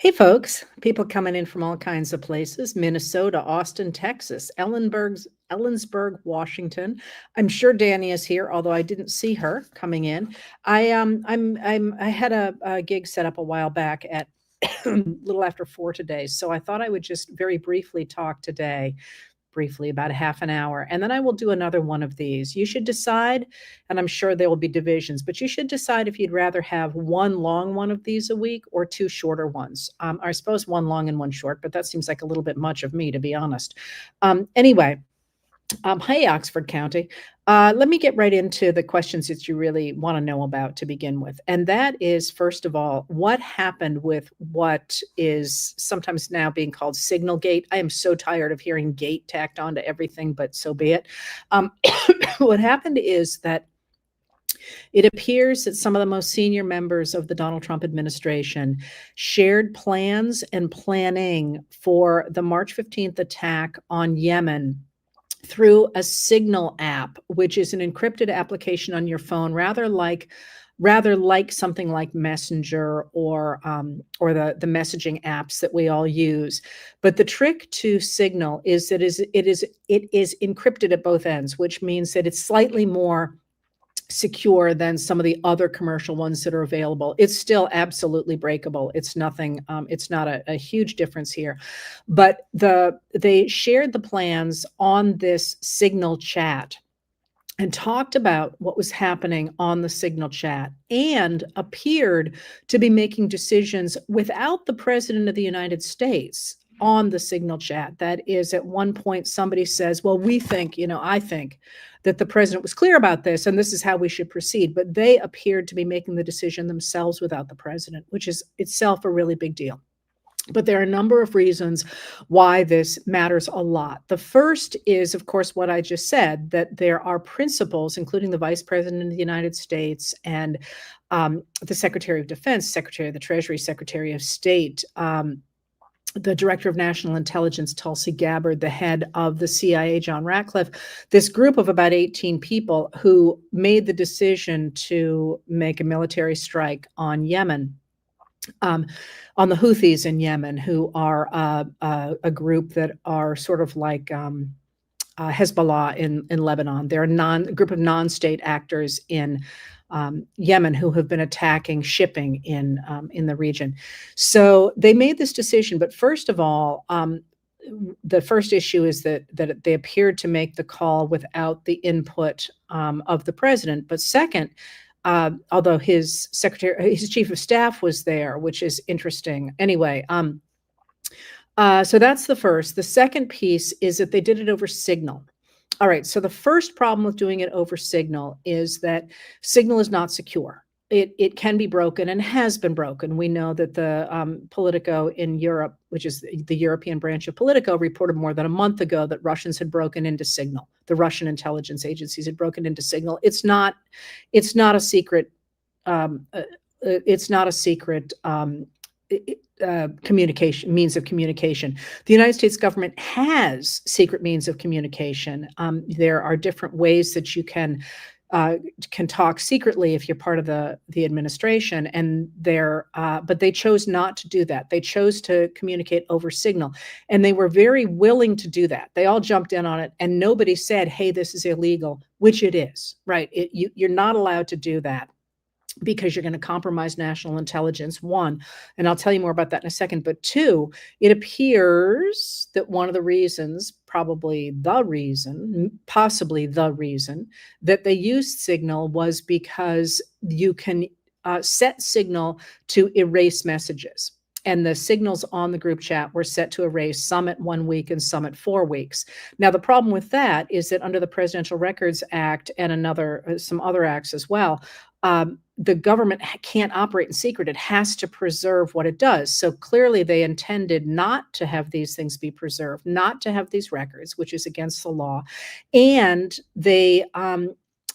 Hey, folks. People coming in from all kinds of places: Minnesota, Austin, Texas, Ellensburg, Washington. I'm sure Danny is here, although I didn't see her coming in. I had a gig set up a while back at a little after 4 today, so I thought I would just very briefly talk today, briefly, about a half an hour, and then I will do another one of these. You should decide, and I'm sure there will be divisions, but you should decide if you'd rather have one long one of these a week or two shorter ones. I suppose one long and one short, but that seems like a little bit much of me, to be honest. Anyway, hi, Oxford County. Let me get right into the questions that you really want to know about to begin with. And that is, first of all, what happened with what is sometimes now being called Signal Gate? I am so tired of hearing gate tacked onto everything, but so be it. What happened is that it appears that some of the most senior members of the Donald Trump administration shared plans and planning for the March 15th attack on Yemen through a Signal app, which is an encrypted application on your phone, rather like something like Messenger or the messaging apps that we all use. But the trick to Signal is that it is encrypted at both ends, which means that it's slightly more secure than some of the other commercial ones that are available. It's still absolutely breakable. It's nothing, it's not a huge difference here. But they shared the plans on this Signal chat and talked about what was happening on the Signal chat and appeared to be making decisions without the President of the United States on the Signal chat. That is, at one point, somebody says, well, I think that the president was clear about this and this is how we should proceed. But they appeared to be making the decision themselves without the president, which is itself a really big deal. But there are a number of reasons why this matters a lot. The first is, of course, what I just said, that there are principles, including the Vice President of the United States and the Secretary of Defense, Secretary of the Treasury, Secretary of State, the Director of National Intelligence, Tulsi Gabbard, the head of the CIA, John Ratcliffe, this group of about 18 people who made the decision to make a military strike on Yemen. On the Houthis in Yemen, who are a group that are sort of like Hezbollah in Lebanon. They're a group of non-state actors in Yemen who have been attacking shipping in the region. So they made this decision. But first of all, the first issue is that they appeared to make the call without the input of the president. But second, although his chief of staff was there, which is interesting. Anyway, so that's the first. The second piece is that they did it over Signal. All right, so the first problem with doing it over Signal is that Signal is not secure. It can be broken and has been broken. We know that the Politico in Europe, which is the European branch of Politico, reported more than a month ago that Russians had broken into Signal. The Russian intelligence agencies had broken into Signal. It's not a secret. It's not a secret communication means of communication. The United States government has secret means of communication. There are different ways that you can talk secretly if you're part of the administration, and but they chose not to do that. They chose to communicate over Signal, and they were very willing to do that. They all jumped in on it, and nobody said, "Hey, this is illegal," which it is, right? You're not allowed to do that, because you're going to compromise national intelligence, one, and I'll tell you more about that in a second. But two, it appears that one of the reasons, possibly the reason that they used Signal was because you can set Signal to erase messages. And the signals on the group chat were set to erase, some at 1 week and some at 4 weeks. Now, the problem with that is that under the Presidential Records Act and some other acts as well, the government can't operate in secret. It has to preserve what it does. So clearly they intended not to have these things be preserved, not to have these records, which is against the law. And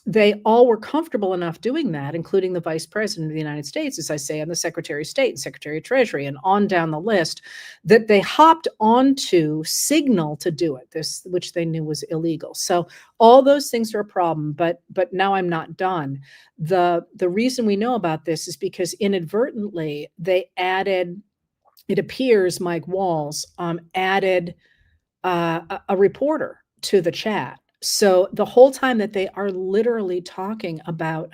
they all were comfortable enough doing that, including the Vice President of the United States, as I say, and the Secretary of State and Secretary of Treasury, and on down the list, that they hopped onto Signal to do it, which they knew was illegal. So all those things are a problem, but now I'm not done. The reason we know about this is because inadvertently they added it appears Mike Walls added a reporter to the chat. So the whole time that they are literally talking about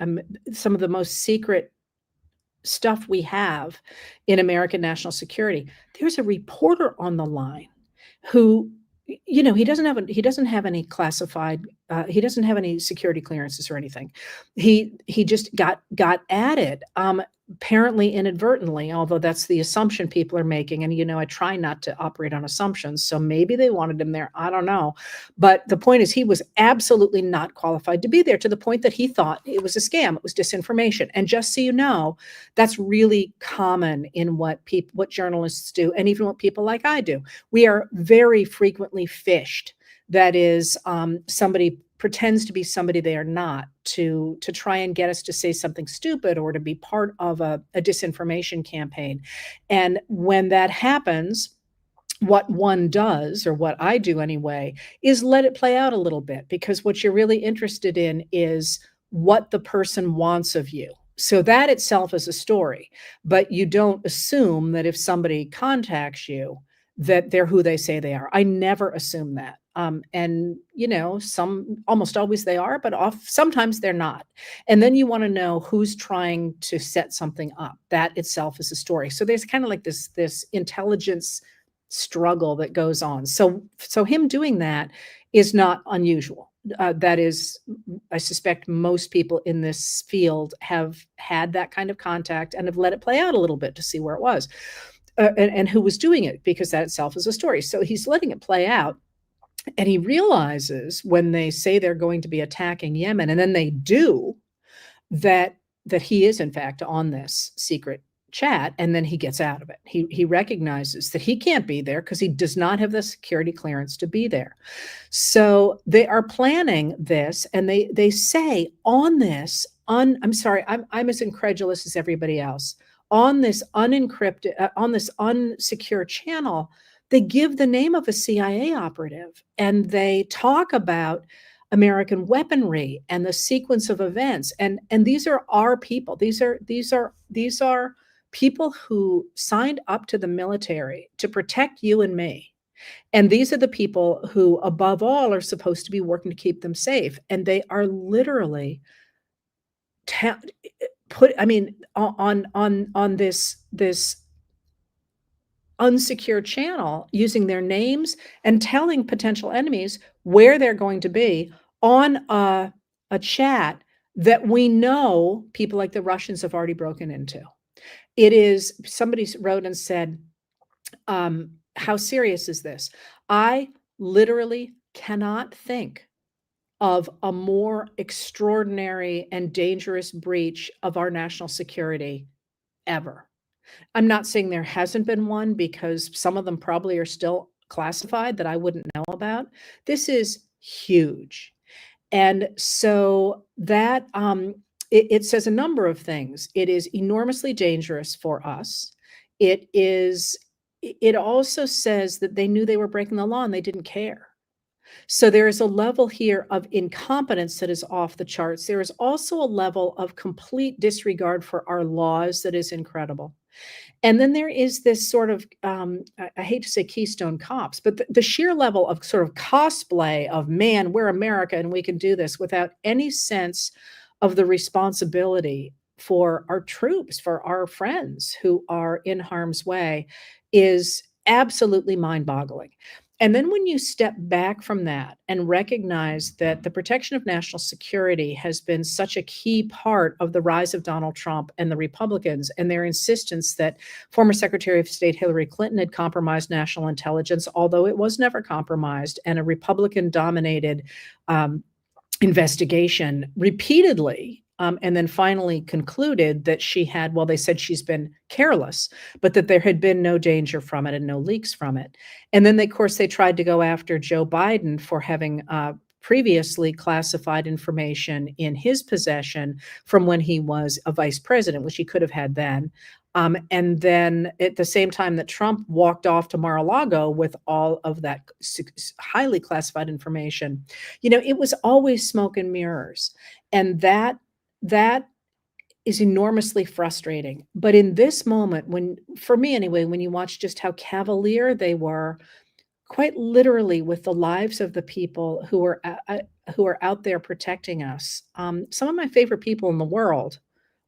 some of the most secret stuff we have in American national security, there's a reporter on the line who, he doesn't have any classified, he doesn't have any security clearances or anything. He just got added, apparently inadvertently, although that's the assumption people are making. And I try not to operate on assumptions, so maybe they wanted him there. I don't know, but the point is, he was absolutely not qualified to be there, to the point that he thought it was a scam, it was disinformation. And just so you know, that's really common in what journalists do, and even what people like I do. We are very frequently fished. That is, somebody pretends to be somebody they are not, to try and get us to say something stupid or to be part of a disinformation campaign. And when that happens, what one does, or what I do anyway, is let it play out a little bit, because what you're really interested in is what the person wants of you. So that itself is a story, but you don't assume that if somebody contacts you that they're who they say they are. I never assume that. And almost always they are, but sometimes they're not. And then you want to know who's trying to set something up. That itself is a story. So there's kind of like this intelligence struggle that goes on. So him doing that is not unusual. That is, I suspect most people in this field have had that kind of contact and have let it play out a little bit to see where it was, and who was doing it, because that itself is a story. So he's letting it play out. And he realizes, when they say they're going to be attacking Yemen, and then they do, that he is in fact on this secret chat, and then he gets out of it. He recognizes that he can't be there because he does not have the security clearance to be there. So they are planning this, and they say on this I'm sorry, I'm as incredulous as everybody else. On this unencrypted, on this unsecure channel, they give the name of a CIA operative, and they talk about American weaponry and the sequence of events. And these are our people. These are people who signed up to the military to protect you and me. And these are the people who, above all, are supposed to be working to keep them safe. And they are literally on this unsecure channel, using their names and telling potential enemies where they're going to be on a chat that we know people like the Russians have already broken into. It is, somebody wrote and said, how serious is this? I literally cannot think of a more extraordinary and dangerous breach of our national security ever. I'm not saying there hasn't been one, because some of them probably are still classified that I wouldn't know about. This is huge. And so that it says a number of things. It is enormously dangerous for us. It also says that they knew they were breaking the law and they didn't care. So there is a level here of incompetence that is off the charts. There is also a level of complete disregard for our laws that is incredible. And then there is this sort of, I hate to say Keystone Cops, but the sheer level of sort of cosplay of, man, we're America and we can do this, without any sense of the responsibility for our troops, for our friends who are in harm's way, is absolutely mind-boggling. And then when you step back from that and recognize that the protection of national security has been such a key part of the rise of Donald Trump and the Republicans, and their insistence that former Secretary of State Hillary Clinton had compromised national intelligence, although it was never compromised, and a Republican-dominated investigation repeatedly, and then finally concluded that she had, well, they said she's been careless, but that there had been no danger from it and no leaks from it. And then, of course, they tried to go after Joe Biden for having previously classified information in his possession from when he was a vice president, which he could have had then. And then at the same time that Trump walked off to Mar-a-Lago with all of that highly classified information, it was always smoke and mirrors. And that is enormously frustrating. But in this moment, for me anyway, when you watch just how cavalier they were, quite literally with the lives of the people who are out there protecting us. Some of my favorite people in the world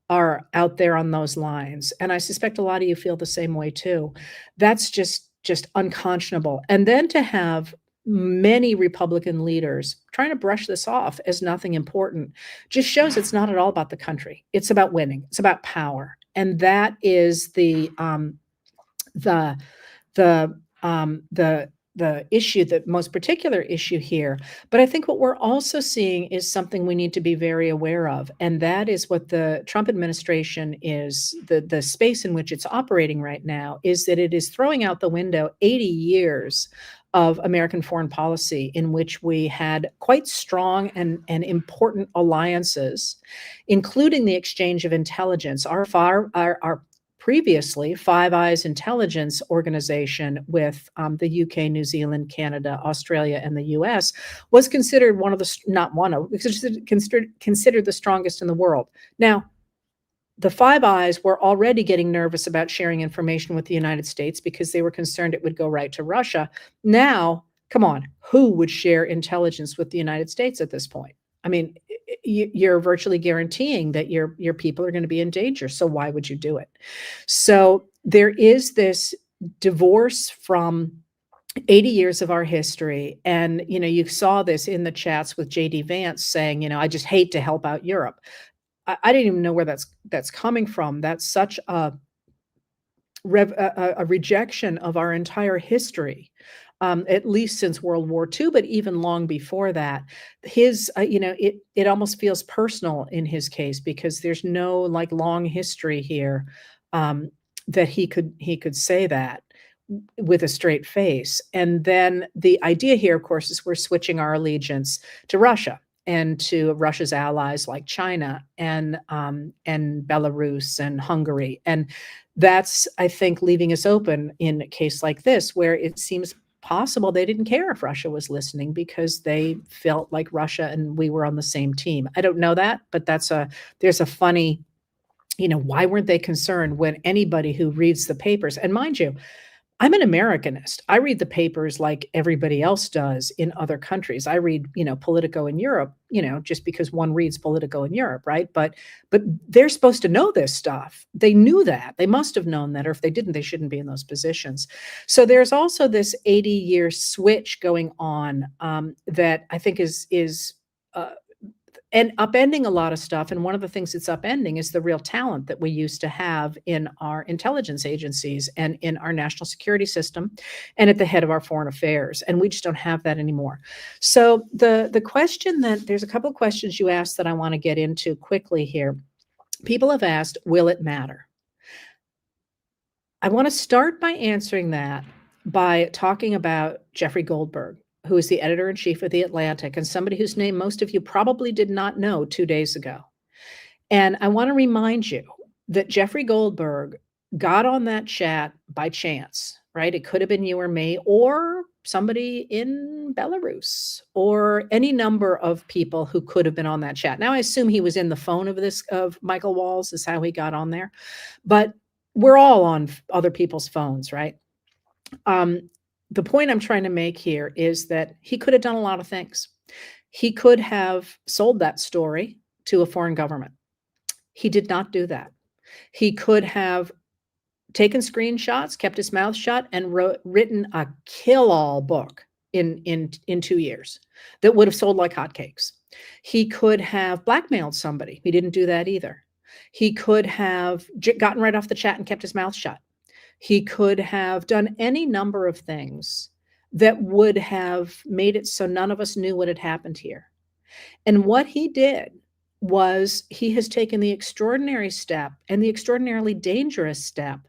are out there on those lines, and I suspect a lot of you feel the same way too. That's just unconscionable. And then to have many Republican leaders trying to brush this off as nothing important just shows it's not at all about the country. It's about winning. It's about power, and that is the the issue, the most particular issue here. But I think what we're also seeing is something we need to be very aware of, and that is what the Trump administration is, the space in which it's operating right now, is that it is throwing out the window 80 years of American foreign policy in which we had quite strong and important alliances, including the exchange of intelligence. Our previously Five Eyes intelligence organization with the UK, New Zealand, Canada, Australia, and the US was considered one of the, not one of, considered the strongest in the world. Now, the Five Eyes were already getting nervous about sharing information with the United States because they were concerned it would go right to Russia. Now, come on, who would share intelligence with the United States at this point? I mean, you're virtually guaranteeing that your people are going to be in danger. So why would you do it? So there is this divorce from 80 years of our history. And, you saw this in the chats with JD Vance saying, I just hate to help out Europe. I didn't even know where that's coming from. That's such a rejection of our entire history, at least since World War II, but even long before that. His, it almost feels personal in his case because there's no like long history here, that he could say that with a straight face. And then the idea here, of course, is we're switching our allegiance to Russia and to Russia's allies like China and Belarus and Hungary. And that's, I think, leaving us open in a case like this, where it seems possible they didn't care if Russia was listening because they felt like Russia and we were on the same team. I don't know that, but there's a funny, why weren't they concerned when anybody who reads the papers, and mind you, I'm an Americanist. I read the papers like everybody else does in other countries. I read, Politico in Europe, just because one reads Politico in Europe, right? But they're supposed to know this stuff. They knew that. They must have known that, or if they didn't, they shouldn't be in those positions. So there's also this 80-year switch going on, that I think is and upending a lot of stuff. And one of the things it's upending is the real talent that we used to have in our intelligence agencies and in our national security system and at the head of our foreign affairs. And we just don't have that anymore. So the question there's a couple of questions you asked that I want to get into quickly here. People have asked, will it matter? I want to start by answering that by talking about Jeffrey Goldberg, who is the editor-in-chief of The Atlantic and somebody whose name most of you probably did not know 2 days ago. And I want to remind you that Jeffrey Goldberg got on that chat by chance, right? It could have been you or me or somebody in Belarus or any number of people who could have been on that chat. Now, I assume he was in the phone of Michael Walls is how he got on there, but we're all on other people's phones, right? The point I'm trying to make here is that he could have done a lot of things. He could have sold that story to a foreign government. He did not do that. He could have taken screenshots, kept his mouth shut, and written a kill-all book in 2 years that would have sold like hotcakes. He could have blackmailed somebody. He didn't do that either. He could have gotten right off the chat and kept his mouth shut. He could have done any number of things that would have made it so none of us knew what had happened here. And what he did was he has taken the extraordinary step and the extraordinarily dangerous step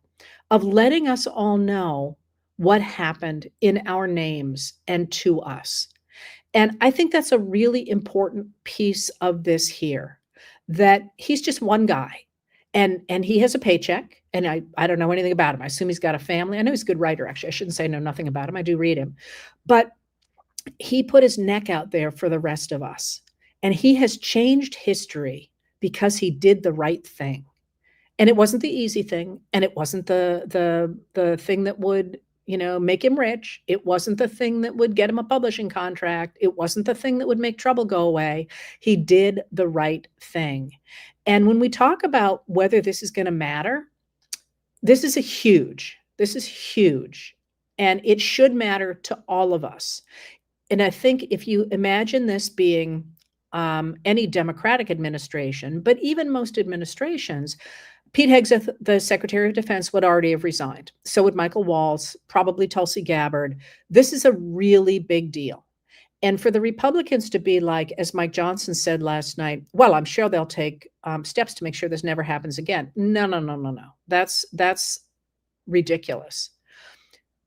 of letting us all know what happened in our names and to us. And I think that's a really important piece of this here, that he's just one guy. And he has a paycheck, and I don't know anything about him. I assume he's got a family. I know he's a good writer, actually. I shouldn't say I know nothing about him. I do read him. But he put his neck out there for the rest of us. And he has changed history because he did the right thing. And it wasn't the easy thing, and it wasn't the thing that would, make him rich. It wasn't the thing that would get him a publishing contract. It wasn't the thing that would make trouble go away. He did the right thing. And when we talk about whether this is gonna matter, this is huge, and it should matter to all of us. And I think if you imagine this being, any Democratic administration, but even most administrations, Pete Hegseth, the Secretary of Defense, would already have resigned. So would Michael Waltz, probably Tulsi Gabbard. This is a really big deal. And for the Republicans to be like, as Mike Johnson said last night, well, I'm sure they'll take steps to make sure this never happens again. No, no, no, no, no. That's ridiculous.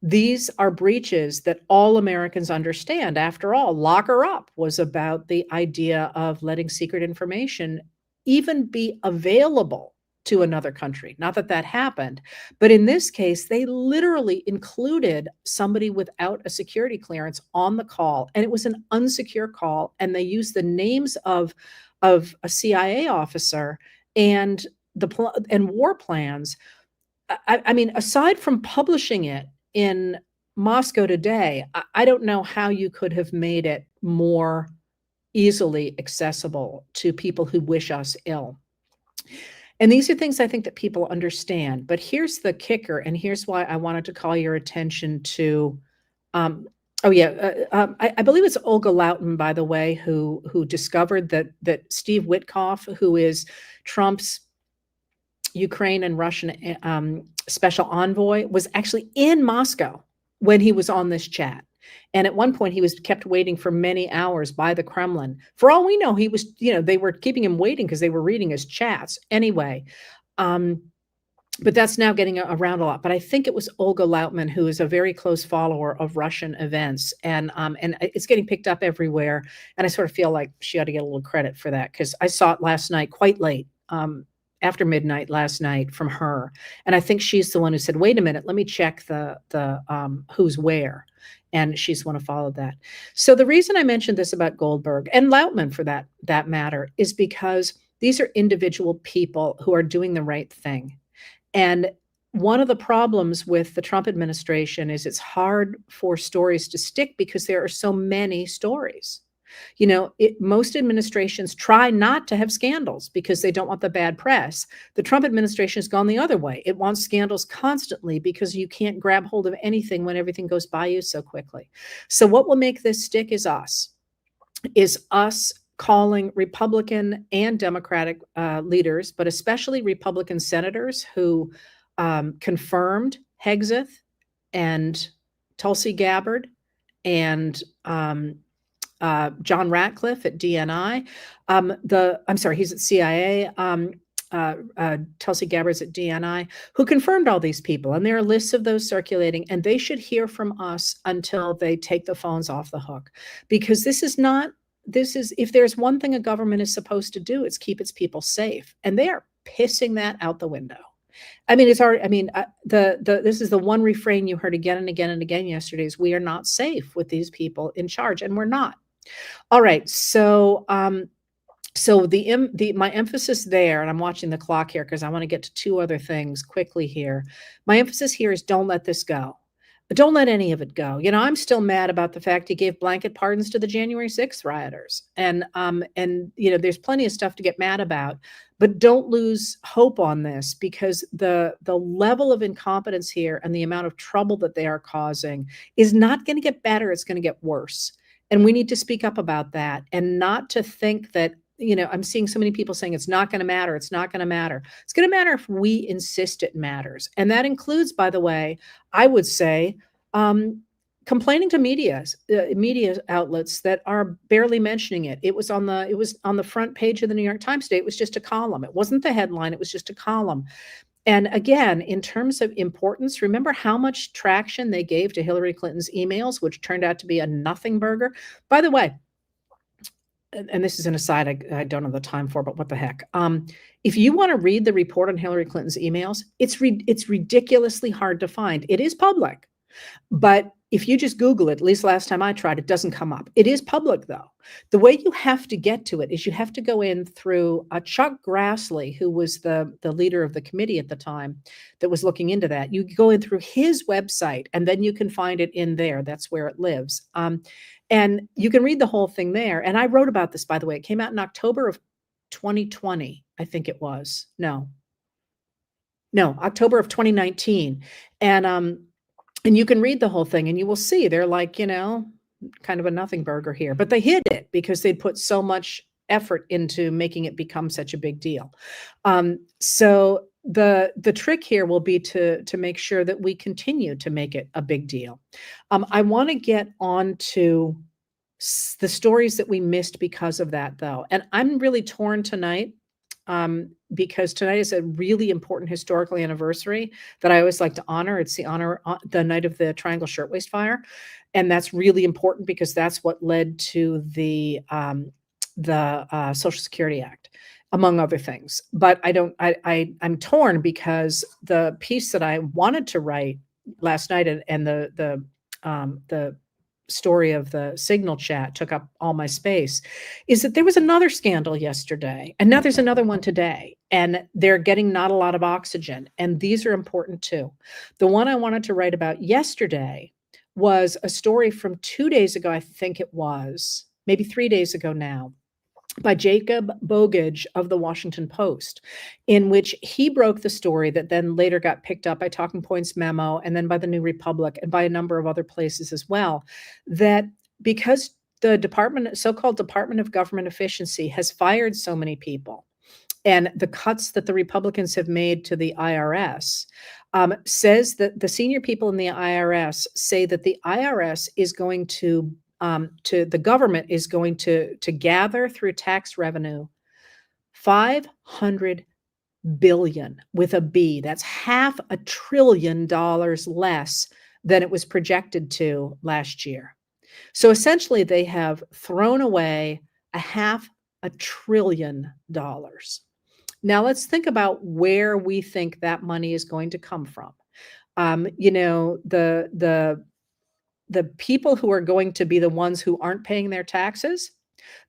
These are breaches that all Americans understand. After all, Lock Her Up was about the idea of letting secret information even be available to another country. Not that that happened, but in this case, they literally included somebody without a security clearance on the call, and it was an unsecure call, and they used the names of a CIA officer and and war plans. I mean, aside from publishing it in Moscow Today, I don't know how you could have made it more easily accessible to people who wish us ill. And these are things I think that people understand. But here's the kicker, and here's why I wanted to call your attention to. I believe it's Olga Lautman, by the way, who discovered that Steve Witkoff, who is Trump's Ukraine and Russian special envoy, was actually in Moscow when he was on this chat. And at one point, he was kept waiting for many hours by the Kremlin. For all we know, he was, they were keeping him waiting because they were reading his chats anyway. But that's now getting around a lot. But I think it was Olga Lautman, who is a very close follower of Russian events. And it's getting picked up everywhere. And I sort of feel like she ought to get a little credit for that, because I saw it last night, quite late, after midnight last night, from her. And I think she's the one who said, wait a minute, let me check the who's where. And she's the one who followed that. So the reason I mentioned this about Goldberg and Lautman, for that matter, is because these are individual people who are doing the right thing. And one of the problems with the Trump administration is it's hard for stories to stick because there are so many stories. Most administrations try not to have scandals because they don't want the bad press. The Trump administration has gone the other way. It wants scandals constantly because you can't grab hold of anything when everything goes by you so quickly. So what will make this stick is us calling Republican and Democratic leaders, but especially Republican senators who confirmed Hegseth and Tulsi Gabbard and John Ratcliffe at DNI. He's at CIA. Tulsi Gabbard's at DNI, who confirmed all these people. And there are lists of those circulating, and they should hear from us until they take the phones off the hook. Because if there's one thing a government is supposed to do, it's keep its people safe. And they are pissing that out the window. I mean, this is the one refrain you heard again and again and again yesterday is we are not safe with these people in charge, and we're not. All right. So, my emphasis there, and I'm watching the clock here because I want to get to two other things quickly here. My emphasis here is don't let this go. Don't let any of it go. I'm still mad about the fact he gave blanket pardons to the January 6th rioters. And there's plenty of stuff to get mad about, but don't lose hope on this, because the level of incompetence here and the amount of trouble that they are causing is not going to get better. It's going to get worse. And we need to speak up about that, and not to think that, I'm seeing so many people saying it's not going to matter. It's not going to matter. It's going to matter if we insist it matters. And that includes, by the way, I would say, complaining to media outlets that are barely mentioning it. It was on the front page of the New York Times today. It was just a column. It wasn't the headline. It was just a column. And again, in terms of importance, remember how much traction they gave to Hillary Clinton's emails, which turned out to be a nothing burger. By the way, and this is an aside I don't have the time for, but what the heck? If you want to read the report on Hillary Clinton's emails, it's ridiculously hard to find. It is public, But if you just Google it, at least last time I tried, it doesn't come up. It is public, though. The way you have to get to it is you have to go in through Chuck Grassley, who was the leader of the committee at the time that was looking into that. You go in through his website, and then you can find it in there. That's where it lives. And you can read the whole thing there. And I wrote about this, by the way. It came out in October of 2020, I think it was. No, October of 2019. And you can read the whole thing and you will see they're like, kind of a nothing burger here, but they hid it because they'd put so much effort into making it become such a big deal. So the trick here will be to make sure that we continue to make it a big deal. I want to get on to the stories that we missed because of that, though. And I'm really torn tonight because tonight is a really important historical anniversary that I always like to honor. It's the night of the Triangle Shirtwaist Fire. And that's really important because that's what led to the Social Security Act, among other things. But I'm torn because the piece that I wanted to write last night and the story of the Signal chat took up all my space, is that there was another scandal yesterday, and now there's another one today, and they're getting not a lot of oxygen, and these are important too. The one I wanted to write about yesterday was a story from 2 days ago, I think it was, maybe 3 days ago now, by Jacob Bogage of the Washington Post, in which he broke the story that then later got picked up by Talking Points Memo and then by the New Republic and by a number of other places as well, that because the so-called Department of Government Efficiency has fired so many people, and the cuts that the Republicans have made to the IRS, says that the senior people in the IRS say that the IRS is going to the government is going to gather through tax revenue $500 billion with a B. That's $500 billion less than it was projected to last year. So essentially, they have thrown away $500 billion. Now let's think about where we think that money is going to come from. The people who are going to be the ones who aren't paying their taxes,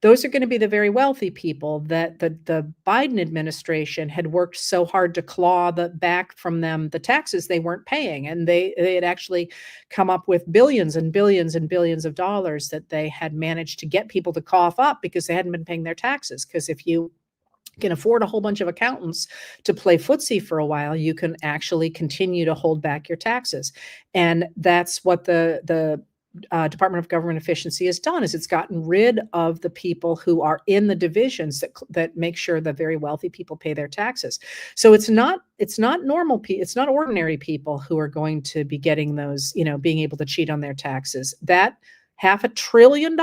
those are going to be the very wealthy people that the Biden administration had worked so hard to claw back from them the taxes they weren't paying. And they had actually come up with billions and billions and billions of dollars that they had managed to get people to cough up because they hadn't been paying their taxes. Because if you can afford a whole bunch of accountants to play footsie for a while, you can actually continue to hold back your taxes. And that's what the Department of Government Efficiency has done, is it's gotten rid of the people who are in the divisions that make sure the very wealthy people pay their taxes. So it's not normal people, it's not ordinary people who are going to be getting those, being able to cheat on their taxes. That $500 billion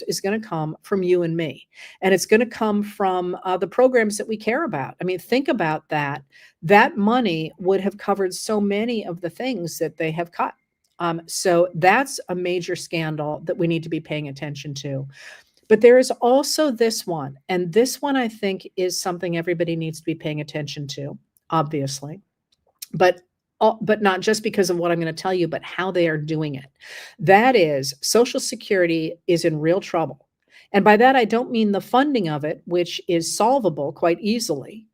is going to come from you and me. And it's going to come from the programs that we care about. I mean, think about that. That money would have covered so many of the things that they have cut. So that's a major scandal that we need to be paying attention to. But there is also this one. And this one, I think, is something everybody needs to be paying attention to, obviously. But not just because of what I'm going to tell you, but how they are doing it. That is, Social Security is in real trouble. And by that, I don't mean the funding of it, which is solvable quite easily.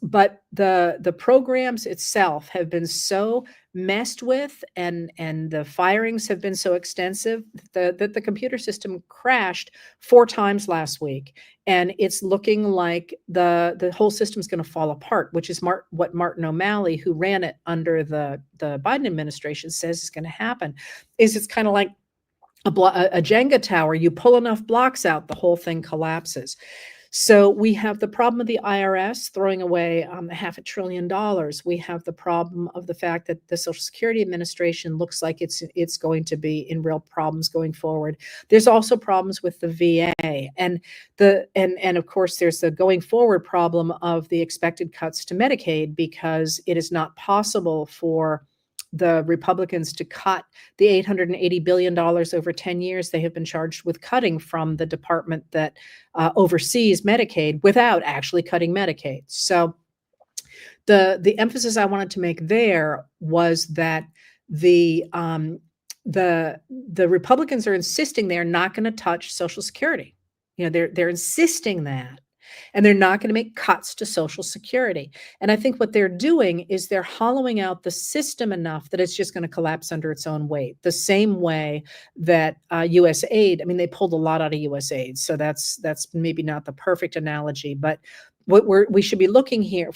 But the programs itself have been so messed with, and the firings have been so extensive that the computer system crashed 4 times last week. And it's looking like the whole system is going to fall apart, which is what Martin O'Malley, who ran it under the Biden administration, says is going to happen. It's kind of like a Jenga tower. You pull enough blocks out, the whole thing collapses. So we have the problem of the IRS throwing away $500 billion. We have the problem of the fact that the Social Security Administration looks like it's going to be in real problems going forward. There's also problems with the VA, and of course there's the going forward problem of the expected cuts to Medicaid, because it is not possible for the Republicans to cut the $880 billion over 10 years they have been charged with cutting from the department that oversees Medicaid without actually cutting Medicaid. So the emphasis I wanted to make there was that the Republicans are insisting they're not going to touch Social Security. They're insisting that, and they're not going to make cuts to Social Security. And I think what they're doing is they're hollowing out the system enough that it's just going to collapse under its own weight. The same way that U.S. aid. I mean, they pulled a lot out of U.S. aid, so that's maybe not the perfect analogy, but what we should be looking here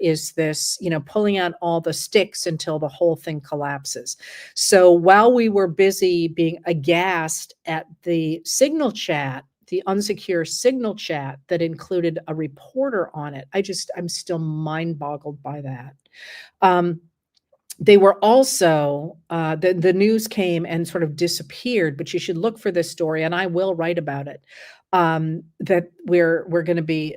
is this, pulling out all the sticks until the whole thing collapses. So while we were busy being aghast at the Signal chat, the unsecure Signal chat that included a reporter on it, I'm still mind boggled by that. They were also, the news came and sort of disappeared, but you should look for this story, and I will write about it, that we're going to be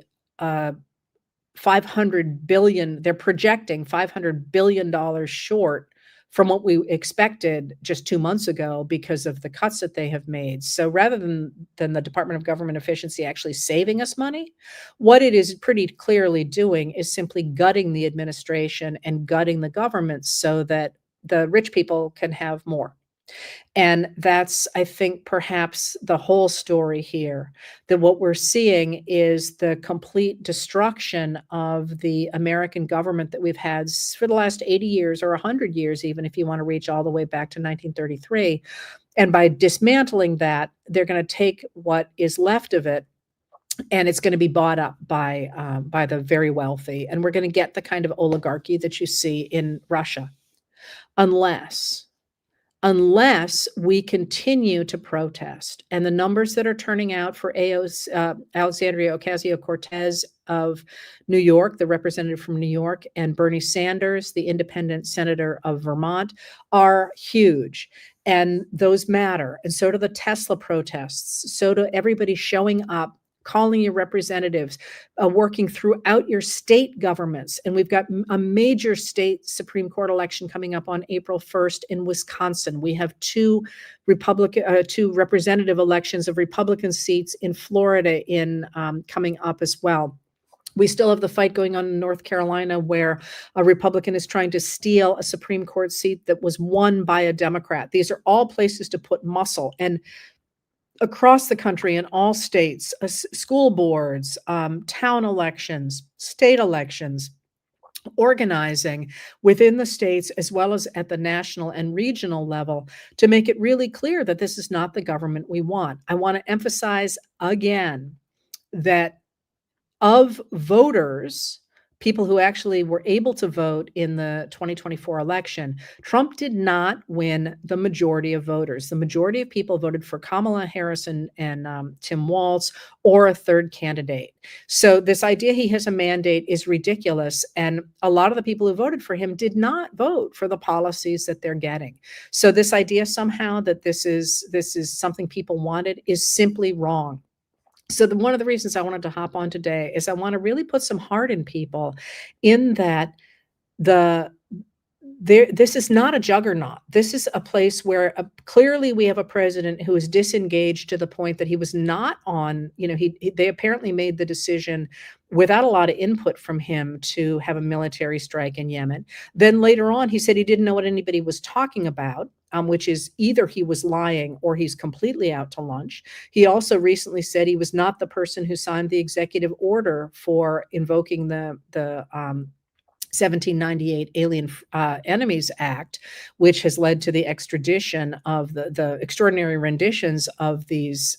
500 billion, they're projecting $500 billion short from what we expected just 2 months ago because of the cuts that they have made. So rather than the Department of Government Efficiency actually saving us money, what it is pretty clearly doing is simply gutting the administration and gutting the government so that the rich people can have more. And that's, I think, perhaps the whole story here, that what we're seeing is the complete destruction of the American government that we've had for the last 80 years or 100 years, even if you want to reach all the way back to 1933. And by dismantling that, they're going to take what is left of it, and it's going to be bought up by the very wealthy. And we're going to get the kind of oligarchy that you see in Russia, unless we continue to protest. And the numbers that are turning out for Alexandria Ocasio-Cortez of New York, the representative from New York, and Bernie Sanders, the independent senator of Vermont, are huge. And those matter. And so do the Tesla protests. So do everybody showing up, calling your representatives, working throughout your state governments. And we've got a major state Supreme Court election coming up on April 1st in Wisconsin. We have two representative elections of Republican seats in Florida coming up as well. We still have the fight going on in North Carolina, where a Republican is trying to steal a Supreme Court seat that was won by a Democrat. These are all places to put muscle. And across the country in all states, school boards, town elections, state elections, organizing within the states as well as at the national and regional level to make it really clear that this is not the government we want. I want to emphasize again that of voters, people who actually were able to vote in the 2024 election, Trump did not win the majority of voters. The majority of people voted for Kamala Harris and Tim Walz or a third candidate. So this idea he has a mandate is ridiculous. And a lot of the people who voted for him did not vote for the policies that they're getting. So this idea somehow that this is something people wanted is simply wrong. So one of the reasons I wanted to hop on today is I want to really put some heart in people, in that this is not a juggernaut. This is a place where clearly we have a president who is disengaged to the point that he was not on, they apparently made the decision without a lot of input from him to have a military strike in Yemen. Then later on, he said he didn't know what anybody was talking about, which is either he was lying or he's completely out to lunch. He also recently said he was not the person who signed the executive order for invoking the 1798 Alien Enemies Act, which has led to the extradition of the extraordinary renditions of these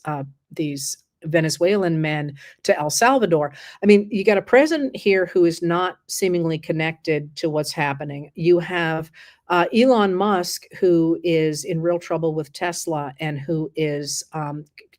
Venezuelan men to El Salvador. I mean, you got a president here who is not seemingly connected to what's happening. You have Elon Musk, who is in real trouble with Tesla and who is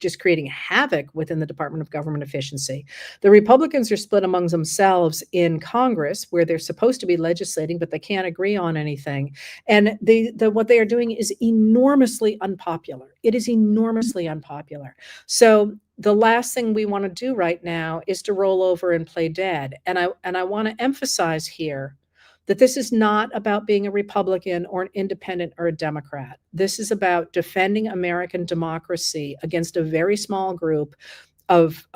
just creating havoc within the Department of Government Efficiency. The Republicans are split among themselves in Congress, where they're supposed to be legislating, but they can't agree on anything. And what they are doing is enormously unpopular. It is enormously unpopular. So the last thing we want to do right now is to roll over and play dead. And I want to emphasize here that this is not about being a Republican or an independent or a Democrat. This is about defending American democracy against a very small group of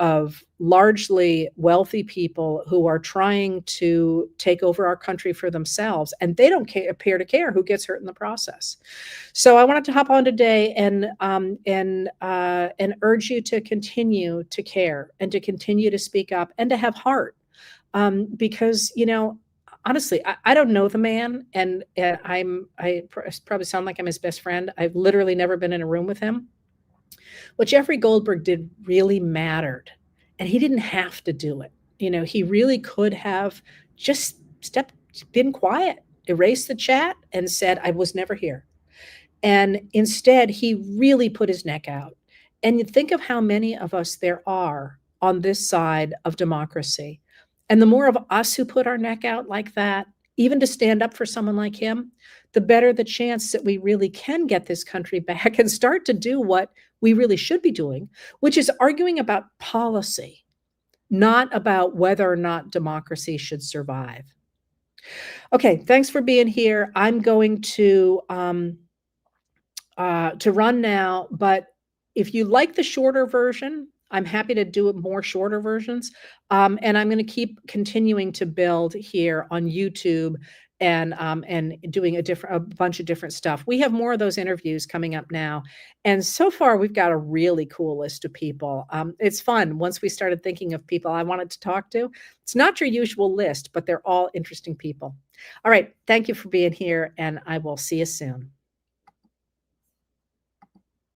largely wealthy people who are trying to take over our country for themselves, and they don't appear to care who gets hurt in the process. So I wanted to hop on today and urge you to continue to care and to continue to speak up and to have heart, because honestly, I don't know the man, and probably sound like I'm his best friend. I've literally never been in a room with him. What Jeffrey Goldberg did really mattered, and he didn't have to do it. He really could have just been quiet, erased the chat, and said, I was never here. And instead, he really put his neck out. And you think of how many of us there are on this side of democracy. And the more of us who put our neck out like that, even to stand up for someone like him, the better the chance that we really can get this country back and start to do what we really should be doing, which is arguing about policy, not about whether or not democracy should survive. Okay, thanks for being here. I'm going to run now, but if you like the shorter version, I'm happy to do more shorter versions. And I'm going to keep continuing to build here on YouTube and doing a bunch of different stuff. We have more of those interviews coming up now. And so far, we've got a really cool list of people. It's fun. Once we started thinking of people I wanted to talk to, it's not your usual list, but they're all interesting people. All right. Thank you for being here, and I will see you soon.